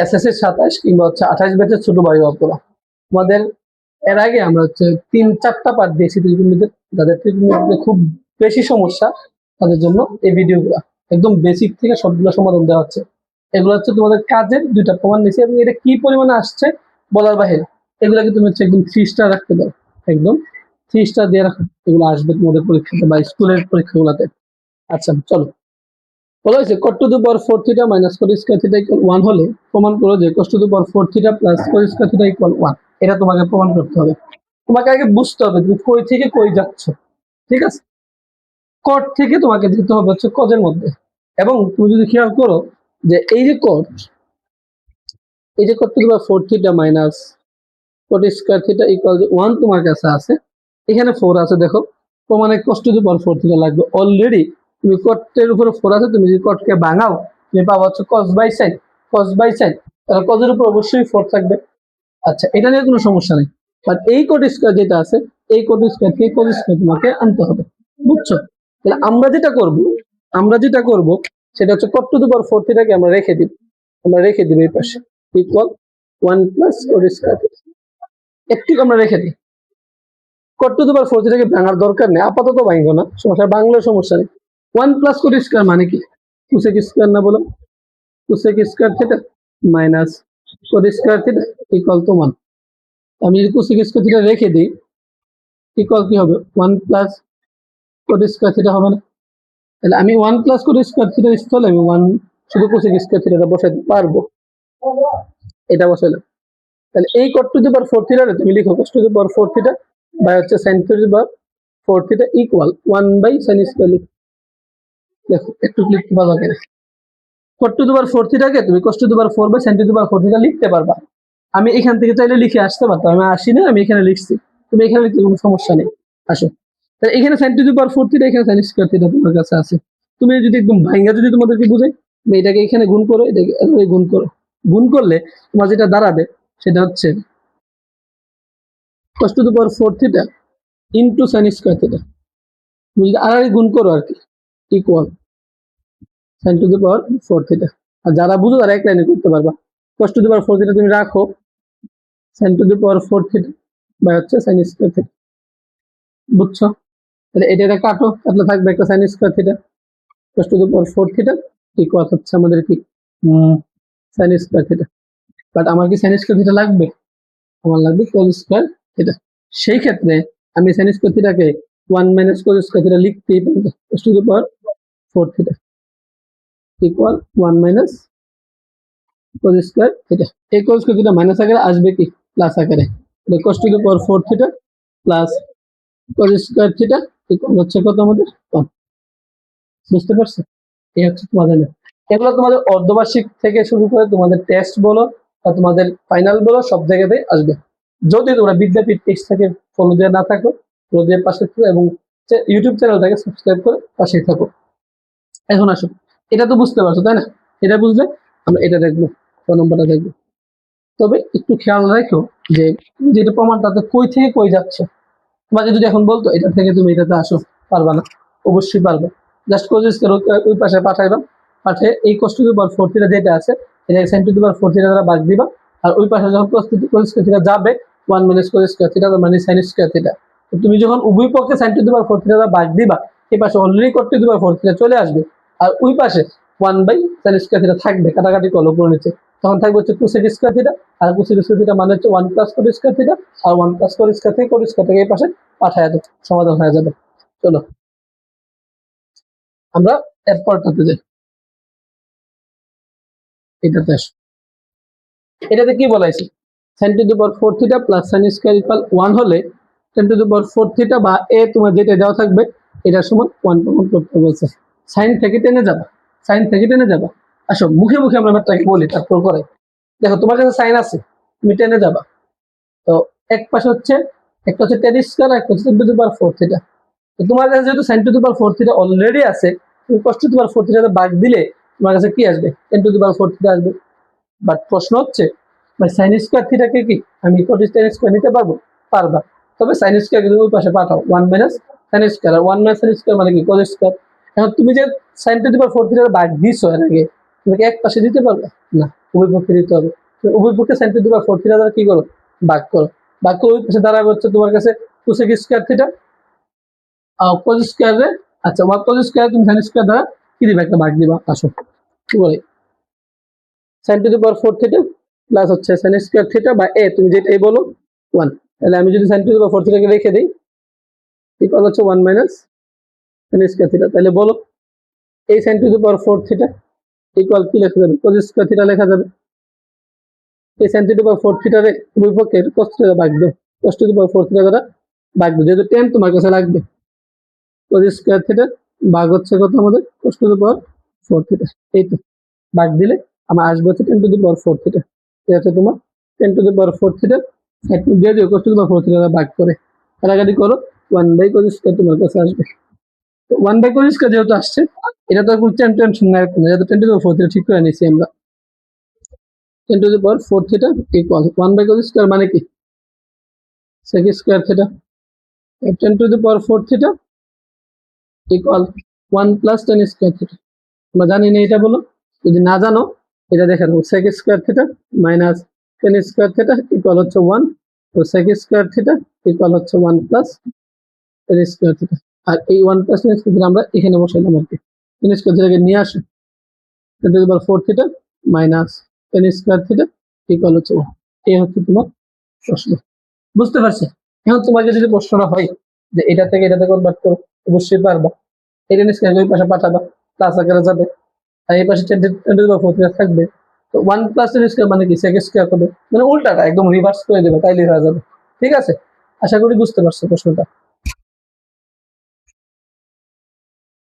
SSC 27 কিংবা হচ্ছে 28 ব্যাচের ছোট ভাই বাপুরা, আমাদের এর আগে আমরা হচ্ছে 3-4টা পার্ট দিয়েছি ত্রিকোণমিতির। যাদের ত্রিকোণমিতিতে খুব বেশি সমস্যা তাদের জন্য এই ভিডিওগুলো একদম বেসিক থেকে সবগুলো সমাধান দেওয়া হচ্ছে। এগুলো হচ্ছে তোমাদের কাজের 2টা প্রমাণ নিয়েছি এবং এটা কি পরিমাণে আসছে বলার বাহিরে। এগুলাকে তুমি হচ্ছে একদম 3 স্টার রাখতে পারো, একদম 3 স্টার দিয়ে রাখো। এগুলো আসবে তোমাদের পরীক্ষাতে বা স্কুলের পরীক্ষাগুলোতে। আচ্ছা চলো, বলা হয়েছে cot to the power 4 theta minus cot square theta equal 1 হলে প্রমাণ করো যে cos to the power 4 theta plus cot square theta equal 1। এটা তোমাকে প্রমাণ করতে হবে। তোমাকে আগে বুঝতে হবে তুমি কই থেকে কই যাচ্ছ। ঠিক আছে, cot থেকে তোমাকে যেতে হবে হচ্ছে cos এর মধ্যে। এবং তুমি যদি খেয়াল করো যে এই যে cot to the power 4 theta minus cot square theta equal 1 তোমার কাছে আছে, এখানে 4 আছে। দেখো প্রমাণে cos to the power 4 theta লাগবে। অলরেডি তুমি cot এর উপরে 4 আছে, তুমি যদি cot কে ভাঙাও তুমি পাবা হচ্ছে cos by sin। তাহলে cos এর উপর অবশ্যই 4 থাকবে। আচ্ছা, এটা নিয়ে কোনো সমস্যা নেই। বাট এই cot স্কয়ার যেটা আছে, এই cot স্কয়ার থেকে cos স্কয়ার তোমাকে আনতে হবে। বুঝছো? তাহলে আমরা যেটা করব সেটা হচ্ছে cot to the power 4 theta কে আমরা রেখে দিব এই পাশে ইকুয়াল 1 প্লাস cot স্কয়ার। একটু আমরা রেখে দিই। cot to the power 4 theta কে ভাঙার দরকার নেই, আপাতত ভাঙবো না, সমস্যা বাংলার সমস্যা নেই। 1 প্লাস cot স্কয়ার মানে কি? cosec স্কয়ার না বলো? cosec square theta minus cot square theta equal to 1। আমি যদি cosec স্কয়ার থিটা রেখে দিই ইকুয়াল কি হবে? 1 প্লাস cot স্কয়ার থিটা হবে না? তাহলে আমি 1 প্লাস cot স্কয়ার থিটার স্থলে আমি 1 শুধু cosec স্কয়ার থিটাটা বসাতে পারবো। এটা বসালাম। তাহলে এই cot to the power 4 theta রে তুমি লিখো cos to the power 4 theta by হচ্ছে sin to the power 4 theta equal 1 by sin square. দেখো একটু লিখতে পারবা কেন? cot to the power 4 theta কে তুমি cos to the power 4 by sin to the power 4 theta লিখতে পারবা। আমি এখান থেকে চাইলে লিখে আসতে পারতাম, আমি আসি না, আমি এখানে লিখছি। তুমি এখানে লিখতে কোনো সমস্যা নেই। আসো, তাহলে এখানে sin to the power 4 theta, এখানে sin স্কয়ার থিটা তোমার কাছে আছে। তুমি যদি একদম ভাঙা যদি তোমাদেরকে বুঝাই, তুমি এটাকে এখানে গুণ করো, এটাকে এভাবে গুণ করো। গুণ করলে তোমার যেটা দাঁড়াবে সেটা হচ্ছে cos to the power 4 theta into sin square theta. তুমি যদি আর গুণ করো আর কি equal sin to the power 4 theta। আর যারা বুঝো তারা এক লাইনে করতে পারবা। cos to the power 4 theta তুমি রাখো, sin to the power 4 theta by হচ্ছে sin স্কয়ার থিটা। বুঝছো? তাহলে এটা কাটো, তাহলে থাকবে একটা sin square theta. cos to the power 4 theta equal হচ্ছে আমাদের কি sin স্কয়ার থিটা। বাট আমার কি sin স্কয়ার থিটা লাগবে? আমার লাগবে cos স্কয়ার থিটা। সেই ক্ষেত্রে আমি sin স্কয়ার থিটাকে 1 মাইনাস cos স্কয়ার থিটা লিখতেই পারবো। cos to the power 4 theta equal 1 minus cos square theta. এই cos স্কয়ার থিটা মাইনাস আকারে আসবে কি প্লাস আকারে। তাহলে cos to the power 4 theta plus cos square theta equal হচ্ছে কত আমাদের 1। বুঝতে পারছো? এই হচ্ছে তোমাদের। এগুলো তোমাদের অর্ধবার্ষিক থেকে শুরু করে তোমাদের টেস্ট বলো বা তোমাদের ফাইনাল বলো সব জায়গাতে আসবে। যদি তোমরা বিদ্যাপীঠ পেজ থেকে ফলো দিয়ে না থাকো, ফলো দিয়ে পাশে থাকো এবং ইউটিউব চ্যানেলটাকে সাবস্ক্রাইব করে পাশেই থাকো। এখন আসো, এটা তো বুঝতে পারছো তাই না? এটা বুঝলে আমরা এটা দেখবো, নম্বরটা দেখবো। তবে একটু খেয়াল রাখো যে যেটা প্রমাণটাতে কই থেকে কই যাচ্ছে। তোমাকে যদি এখন বলতো এটা থেকে তুমি এটাতে আসো, পারবা না? অবশ্যই পারবে। জাস্ট cos স্কয়ার ওই পাশে পাঠাইবা, পাঠিয়ে এই cos to the power 4 theta যেটা আছে এটা sin to the power 4 theta দ্বারা ভাগ দিবা। আর ওই পাশে যখন cos স্কয়ার থিটা যাবে 1 মাইনাস cos স্কয়ার থিটা মানে sin স্কয়ার থিটা। তো তুমি যখন উভয় পক্ষে sin to the power 4 theta দ্বারা ভাগ দিবা, এই পাশে already cos to the power 4 theta চলে আসবে। আর ওই পাশে 1 বাই sin স্কয়ার থিটা থাকবে, কাটাকাটি করলো উপরে নিচে। তখন থাকবে হচ্ছে cosec স্কয়ার থিটা। আর cosec স্কয়ার থিটা মানে হচ্ছে 1 প্লাস cos স্কয়ার থিটা। আর 1 প্লাস cos স্কয়ার থেকে cos স্কয়ার থেকে এই পাশে পাঠায় দাও, সমাধান হয়ে যাবে। চলো আমরা এরপরটাতে যাই। এটাতে আসো, এটাতে কি বলাইছে? sin to the power 4 theta plus sin square equal 1 হলে sin to the power 4 theta বা a তোমার যেটা দেওয়া থাকবে এটা সমান 1 প্রমাণ করতে বলছে। sin থেকে টেনে যাবা। আসো মুখে মুখে আমরা ম্যাথটাকে বলি, তারপর করে দেখো তোমার কাছে sin আছে, তুমি টেনে যাবা। তো এক পাশে হচ্ছে একটা হচ্ছে tan স্কয়ার, একটা হচ্ছে sin to the power 4 theta। তো তোমার কাছে যেহেতু sin to the power 4 theta already আছে, তুমি cos to the power 4 theta তে ভাগ দিলে তোমার কাছে কি আসবে? tan to the power 4 theta আসবে। বাট প্রশ্ন হচ্ছে ভাই sin স্কয়ার থিটাকে কি আমি cos স্কয়ার নিতে পারবো? পারবা। তবে sin স্কয়ার কিন্তু ওই পাশে পাঠাও 1 মাইনাস sin স্কয়ার, আর 1 মাইনাস sin স্কয়ার মানে কি cos স্কয়ার। এখন তুমি যে sin to the power 4 theta ভাগ দিছো এর আগে, তুমি কি এক পাশে দিতে পারবে না, উভয় পক্ষে দিতে হবে। উভয় পক্ষে sin to the power 4 theta দ্বারা কি করো, ভাগ করো। ভাগ করে ওই পাশে দাঁড়াবে হচ্ছে তোমার কাছে কোসেক স্কয়ার থিটা cos স্কয়ারে, আচ্ছা 1 cos স্কয়ার তুমি sin স্কয়ার দ্বারা কি দিবা, একটা ভাগ দিবা। আসো কি বলে sin to the power 4 theta plus হচ্ছে sin স্কয়ার থিটা বা a, তুমি যেটা এই বলো 1। তাহলে আমি যদি sin টু দি পাওয়ার 4 থিটাকে রেখে দেই ইকুয়াল হচ্ছে 1 মাইনাস sin স্কয়ার থিটা। তাহলে বলো এই sin to the power 4 theta equal কি লেখা যাবে, cos স্কয়ার থিটা লেখা যাবে। এই sin to the power 4 theta রে উভয় পক্ষের cos থিটা ভাগ দাও, cos to the power 4 theta দ্বারা ভাগ দাও, যেহেতু 10 তোমার কাছে লাগবে। cos স্কয়ার থিটা ভাগ হচ্ছে কত আমাদের, cos to the power 4 theta. এই তো ভাগ দিলে আমার আসবে হচ্ছে 10 টু দি পাওয়ার 4 থিটা। এটা হচ্ছে তোমার 10 টু দি পাওয়ার 4 থিটা দিয়ে দিও cos to the power 4 theta দ্বারা ভাগ করে কাটাকাটি করো, 1/cos স্কয়ার তোমার কাছে আসবে। তো 1/cos স্কয়ার যেহেতু আসছে, এটা তো কোনো টেনশন নাই, যেহেতু 10 টু দি পাওয়ার 4 থিটা ঠিক করে নিয়েছি আমরা। 10 to the power 4 theta equal 1/cos square মানে কি sec square theta, 10 to the power 4 theta equal 1 plus tan square theta. আমরা জানি না এটা বলো, যদি না জানো এটা দেখে নাও, sec square theta minus tan square theta equal হচ্ছে 1, তো sec স্কয়ার থিটা ইকুয়াল হচ্ছে 1 প্লাস tan স্কয়ার থিটা। আর এই 1 প্লাস tan স্কয়ার থিটা আমরা এখানে বসাইলাম আর কি, tan স্কয়ার থিটাকে নিয়ে আসো, 10 to the power 4 theta minus tan square theta equal হচ্ছে 1। এই হচ্ছে তোমার প্রশ্ন, বুঝতে পারছো? এখন তোমাকে যদি প্রশ্নটা হয় যে এটা থেকে এটাতে কনভার্ট করো, অবশ্যই পারবা। এটা নিশ্চয়ই ওই পাশে পাঠাবা, প্লাস আকারে যাবে, আর এই পাশে 10 টু দি পাওয়ার 4 থিটা থাকবে। তো 1 প্লাস tan স্কয়ার মানে কি sec স্কয়ার হবে, মানে উল্টাটা একদম রিভার্স করে দেবে, তাইলে হয়ে যাবে। ঠিক আছে, আশা করি বুঝতে পারছো প্রশ্নটা।